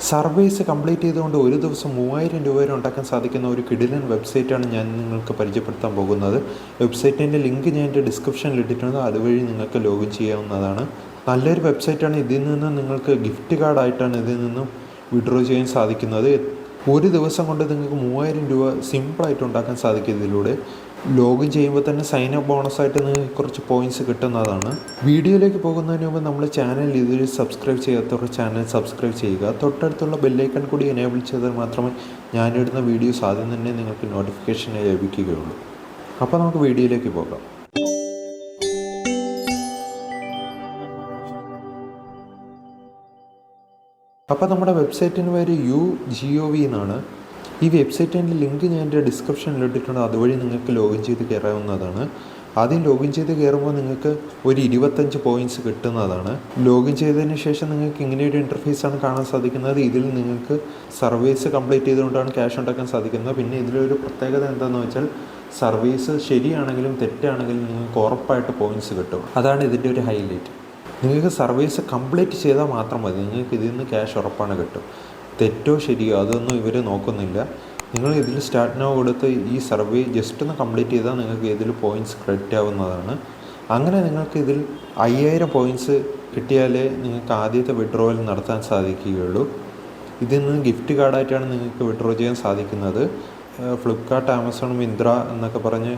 Surveys complete ചെയ്തുകൊണ്ട് ഒരു ദിവസം 3000 രൂപ വരെ ഉണ്ടാക്കാൻ സാധിക്കുന്ന ഒരു കിടിലൻ വെബ്സൈറ്റാണ് ഞാൻ നിങ്ങൾക്ക് പരിചയപ്പെടുത്താൻ പോകുന്നത്. വെബ്സൈറ്റിൻ്റെ ലിങ്ക് ഞാൻ എൻ്റെ ഡിസ്ക്രിപ്ഷനിൽ ഇട്ടിട്ടുണ്ട്. അതുവഴി നിങ്ങൾക്ക് ലോഗിൻ ചെയ്യാവുന്നതാണ്. നല്ലൊരു വെബ്സൈറ്റാണ്. ഇതിൽ നിന്ന് നിങ്ങൾക്ക് ഗിഫ്റ്റ് കാർഡായിട്ടാണ് ഇതിൽ നിന്നും വിഡ്രോ ചെയ്യാൻ സാധിക്കുന്നത്. ഒരു ദിവസം കൊണ്ട് നിങ്ങൾക്ക് 3000 രൂപ സിമ്പിളായിട്ട് ഉണ്ടാക്കാൻ സാധിക്കും. ഇതിലൂടെ ലോഗിൻ ചെയ്യുമ്പോൾ തന്നെ സൈൻ അപ്പ് ബോണസായിട്ട് നിങ്ങൾക്ക് കുറച്ച് പോയിൻറ്റ്സ് കിട്ടുന്നതാണ്. വീഡിയോയിലേക്ക് പോകുന്നതിന് മുമ്പ് നമ്മൾ ചാനൽ ഇതിൽ സബ്സ്ക്രൈബ് ചെയ്യാത്തവർ ചാനൽ സബ്സ്ക്രൈബ് ചെയ്യുക. തൊട്ടടുത്തുള്ള ബെല്ലൈക്കൺ കൂടി എനേബിൾ ചെയ്താൽ മാത്രമേ ഞാനിടുന്ന വീഡിയോസ് ആദ്യം തന്നെ നിങ്ങൾക്ക് നോട്ടിഫിക്കേഷൻ ലഭിക്കുകയുള്ളൂ. അപ്പോൾ നമുക്ക് വീഡിയോയിലേക്ക് പോകാം. അപ്പോൾ നമ്മുടെ വെബ്സൈറ്റിന് പേര് UGOV എന്നാണ്. ഈ വെബ്സൈറ്റിൻ്റെ ലിങ്ക് ഞാൻ എൻ്റെ ഡിസ്ക്രിപ്ഷനിൽ ഇട്ടിട്ടുണ്ട്. അതുവഴി നിങ്ങൾക്ക് ലോഗിൻ ചെയ്ത് കയറാവുന്നതാണ്. ആദ്യം ലോഗിൻ ചെയ്ത് കയറുമ്പോൾ നിങ്ങൾക്ക് ഒരു 25 പോയിൻറ്റ്സ് കിട്ടുന്നതാണ്. ലോഗിൻ ചെയ്തതിന് ശേഷം നിങ്ങൾക്ക് ഇങ്ങനെയൊരു ഇൻ്റർഫേസാണ് കാണാൻ സാധിക്കുന്നത്. ഇതിൽ നിങ്ങൾക്ക് സർവീസ് കംപ്ലീറ്റ് ചെയ്തുകൊണ്ടാണ് ക്യാഷ് ഉണ്ടാക്കാൻ സാധിക്കുന്നത്. പിന്നെ ഇതിലൊരു പ്രത്യേകത എന്താണെന്ന് വെച്ചാൽ സർവീസ് ശരിയാണെങ്കിലും തെറ്റാണെങ്കിലും നിങ്ങൾക്ക് ഉറപ്പായിട്ട് പോയിൻറ്റ്സ് കിട്ടും. അതാണ് ഇതിൻ്റെ ഒരു ഹൈലൈറ്റ്. നിങ്ങൾക്ക് സർവീസ് കംപ്ലീറ്റ് ചെയ്താൽ മാത്രം മതി, നിങ്ങൾക്ക് ഇതിൽ നിന്ന് ക്യാഷ് ഉറപ്പാണ് കിട്ടും. തെറ്റോ ശരിയോ അതൊന്നും ഇവർ നോക്കുന്നില്ല. നിങ്ങൾ ഇതിൽ സ്റ്റാർട്ട് നൗ കൊടുത്ത് ഈ സർവേ ജസ്റ്റ് ഒന്ന് കംപ്ലീറ്റ് ചെയ്താൽ നിങ്ങൾക്ക് ഇതിൽ പോയിൻറ്റ്സ് ക്രെഡിറ്റ് ആവുന്നതാണ്. അങ്ങനെ നിങ്ങൾക്ക് ഇതിൽ 5000 പോയിൻറ്റ്സ് കിട്ടിയാലേ നിങ്ങൾക്ക് ആദ്യത്തെ വിഡ്രോവൽ നടത്താൻ സാധിക്കുകയുള്ളൂ. ഇതിൽ നിന്ന് ഗിഫ്റ്റ് കാർഡായിട്ടാണ് നിങ്ങൾക്ക് വിഡ്രോ ചെയ്യാൻ സാധിക്കുന്നത്. ഫ്ലിപ്കാർട്ട്, ആമസോൺ, മിന്ത്ര എന്നൊക്കെ പറഞ്ഞ്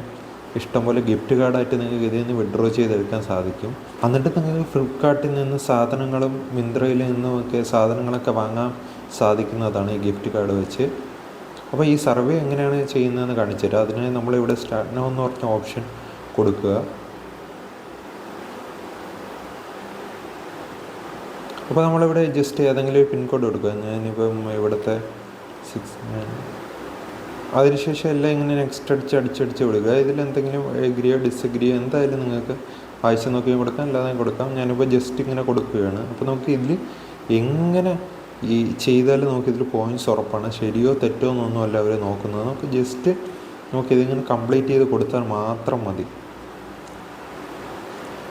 ഇഷ്ടംപോലെ ഗിഫ്റ്റ് കാർഡായിട്ട് നിങ്ങൾക്ക് ഇതിൽ നിന്ന് വിഡ്രോ ചെയ്തെടുക്കാൻ സാധിക്കും. എന്നിട്ട് നിങ്ങൾക്ക് ഫ്ലിപ്കാർട്ടിൽ നിന്ന് സാധനങ്ങളും മിന്ത്രയിൽ നിന്നുമൊക്കെ സാധനങ്ങളൊക്കെ വാങ്ങാൻ സാധിക്കുന്നതാണ് ഈ ഗിഫ്റ്റ് കാർഡ് വെച്ച്. അപ്പോൾ ഈ സർവേ എങ്ങനെയാണ് ചെയ്യുന്നതെന്ന് കാണിച്ചു തരാം. അതിനായി നമ്മളിവിടെ സ്റ്റാർട്ട് നൗ എന്ന് പറഞ്ഞ ഓപ്ഷൻ കൊടുക്കുക. അപ്പോൾ നമ്മളിവിടെ ജസ്റ്റ് ഏതെങ്കിലും പിൻകോഡ് കൊടുക്കുക. ഞാനിപ്പം ഇവിടുത്തെ 69. അതിനുശേഷം എല്ലാം ഇങ്ങനെ നെക്സ്റ്റ് അടിച്ചടിച്ച് വിടുക. ഇതിലെന്തെങ്കിലും എഗ്രിയോ ഡിസഗ്രിയോ എന്തായാലും നിങ്ങൾക്ക് വായിച്ച് നോക്കി കൊടുക്കാം, അല്ലാതെ കൊടുക്കാം. ഞാനിപ്പോൾ ജസ്റ്റ് ഇങ്ങനെ കൊടുക്കുകയാണ്. അപ്പോൾ നമുക്ക് ഇതിൽ എങ്ങനെ ഈ ചെയ്താൽ നമുക്കിതിൽ പോയിൻറ്റ്സ് ഉറപ്പാണ്. ശരിയോ തെറ്റോ എന്നൊന്നുമല്ല അവർ നോക്കുന്നത്. നമുക്ക് ജസ്റ്റ് നമുക്കിതിങ്ങനെ കംപ്ലീറ്റ് ചെയ്ത് കൊടുത്താൽ മാത്രം മതി.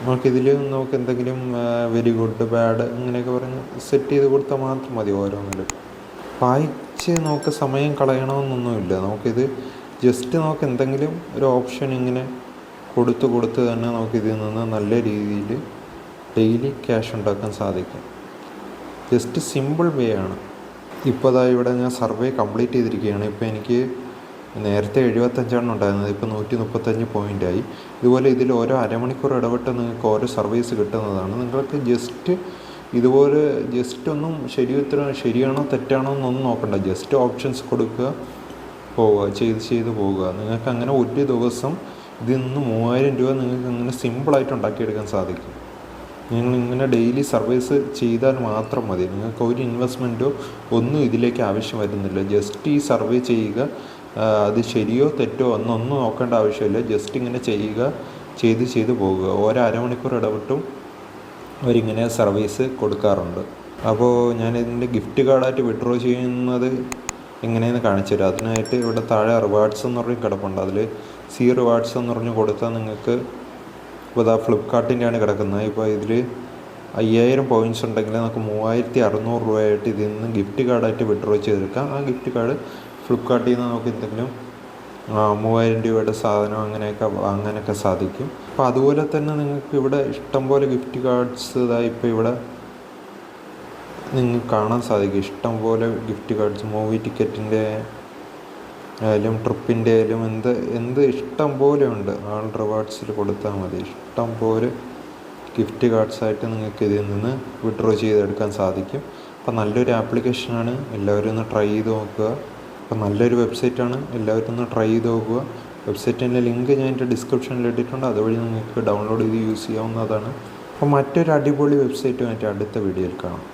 നമുക്കിതിൽ നമുക്ക് എന്തെങ്കിലും വെരി ഗുഡ്, ബാഡ് അങ്ങനെയൊക്കെ പറഞ്ഞ് സെറ്റ് ചെയ്ത് കൊടുത്താൽ മാത്രം മതി. ഓരോന്നിലും വായിച്ച് നമുക്ക് സമയം കളയണമെന്നൊന്നുമില്ല. നമുക്കിത് ജസ്റ്റ് നമുക്ക് എന്തെങ്കിലും ഒരു ഓപ്ഷൻ ഇങ്ങനെ കൊടുത്ത് തന്നെ നമുക്കിതിൽ നിന്ന് നല്ല രീതിയിൽ ഡെയിലി ക്യാഷ് ഉണ്ടാക്കാൻ സാധിക്കും. ജസ്റ്റ് സിമ്പിൾ വേ ആണ്. ഇപ്പോൾ ഇവിടെ ഞാൻ സർവേ കംപ്ലീറ്റ് ചെയ്തിരിക്കുകയാണ്. ഇപ്പോൾ എനിക്ക് നേരത്തെ 75 ഉണ്ടായിരുന്നത്, ഇപ്പോൾ 135 പോയിൻ്റായി. ഇതുപോലെ ഇതിൽ ഓരോ അരമണിക്കൂർ ഇടവിട്ട് നിങ്ങൾക്ക് ഓരോ സർവീസ് കിട്ടുന്നതാണ്. നിങ്ങൾക്ക് ജസ്റ്റ് ഇതുപോലെ ജസ്റ്റ് ഒന്നും ശരിയാണോ തെറ്റാണോ എന്നൊന്നും നോക്കണ്ട. ജസ്റ്റ് ഓപ്ഷൻസ് കൊടുക്കുക, പോവുക, ചെയ്ത് പോവുക. നിങ്ങൾക്ക് അങ്ങനെ ഒരു ദിവസം ഇതിൽ നിന്ന് 3000 രൂപ നിങ്ങൾക്ക് അങ്ങനെ സിമ്പിളായിട്ട് ഉണ്ടാക്കിയെടുക്കാൻ സാധിക്കും. നിങ്ങളിങ്ങനെ ഡെയിലി സർവീസ് ചെയ്താൽ മാത്രം മതി. നിങ്ങൾക്ക് ഒരു ഇൻവെസ്റ്റ്മെൻറ്റോ ഒന്നും ഇതിലേക്ക് ആവശ്യം വരുന്നില്ല. ജസ്റ്റ് ഈ സർവേ ചെയ്യുക. അത് ശരിയോ തെറ്റോ ഒന്നും നോക്കേണ്ട ആവശ്യമില്ല. ജസ്റ്റ് ഇങ്ങനെ ചെയ്യുക, ചെയ്ത് പോകുക. ഓരോ അരമണിക്കൂർ ഇടവിട്ടും അവരിങ്ങനെ സർവീസ് കൊടുക്കാറുണ്ട്. അപ്പോൾ ഞാനിതിൻ്റെ ഗിഫ്റ്റ് കാർഡായിട്ട് വിഡ്രോ ചെയ്യുന്നത് എങ്ങനെയെന്ന് കാണിച്ചു തരാം. അതിനായിട്ട് ഇവിടെ താഴെ റിവാർഡ്സ് എന്ന് പറഞ്ഞ് കിടപ്പുണ്ട്. അതിൽ റിവാർഡ്സ് എന്ന് പറഞ്ഞ് കൊടുത്താൽ നിങ്ങൾക്ക് ഇപ്പോൾ ഫ്ലിപ്കാർട്ടിൻ്റെയാണ് കിടക്കുന്നത്. ഇപ്പോൾ ഇതിൽ 5000 പോയിൻറ്റ്സ് ഉണ്ടെങ്കിൽ നമുക്ക് 3600 രൂപയായിട്ട് ഇതിൽ നിന്ന് ഗിഫ്റ്റ് കാർഡായിട്ട് വിഡ്രോ ചെയ്തെടുക്കാം. ആ ഗിഫ്റ്റ് കാർഡ് ഫ്ലിപ്കാർട്ടിൽ നിന്ന് നമുക്ക് എന്തെങ്കിലും 3000 രൂപയുടെ സാധനം അങ്ങനെയൊക്കെ സാധിക്കും. അപ്പോൾ അതുപോലെ തന്നെ നിങ്ങൾക്ക് ഇവിടെ ഇഷ്ടംപോലെ ഗിഫ്റ്റ് കാർഡ്സ് ഇപ്പോൾ ഇവിടെ നിങ്ങൾക്ക് കാണാൻ സാധിക്കും. ഇഷ്ടംപോലെ ഗിഫ്റ്റ് കാർഡ്സ്, മൂവി ടിക്കറ്റിൻ്റെ ആയാലും ട്രിപ്പിൻ്റെ ആയാലും എന്ത് ഇഷ്ടം പോലെ ഉണ്ട്. ആൾ റിവാർഡ്സിൽ കൊടുത്താൽ മതി. ഇഷ്ടം പോലെ ഗിഫ്റ്റ് കാർഡ്സായിട്ട് നിങ്ങൾക്ക് ഇതിൽ നിന്ന് വിഡ്രോ ചെയ്തെടുക്കാൻ സാധിക്കും. അപ്പോൾ നല്ലൊരു ആപ്ലിക്കേഷനാണ്. എല്ലാവരും ഒന്ന് ട്രൈ ചെയ്ത് നോക്കുക. അപ്പോൾ നല്ലൊരു വെബ്സൈറ്റാണ്. എല്ലാവരും ഒന്ന് ട്രൈ ചെയ്ത് നോക്കുക. വെബ്സൈറ്റിൻ്റെ ലിങ്ക് ഞാൻ എൻ്റെ ഡിസ്ക്രിപ്ഷനിൽ ഇട്ടിട്ടുണ്ട്. അതുവഴി നിങ്ങൾക്ക് ഡൗൺലോഡ് ചെയ്ത് യൂസ് ചെയ്യാവുന്നതാണ്. അപ്പോൾ മറ്റൊരു അടിപൊളി വെബ്സൈറ്റുമായിട്ട് അടുത്ത വീഡിയോയിൽ കാണാം.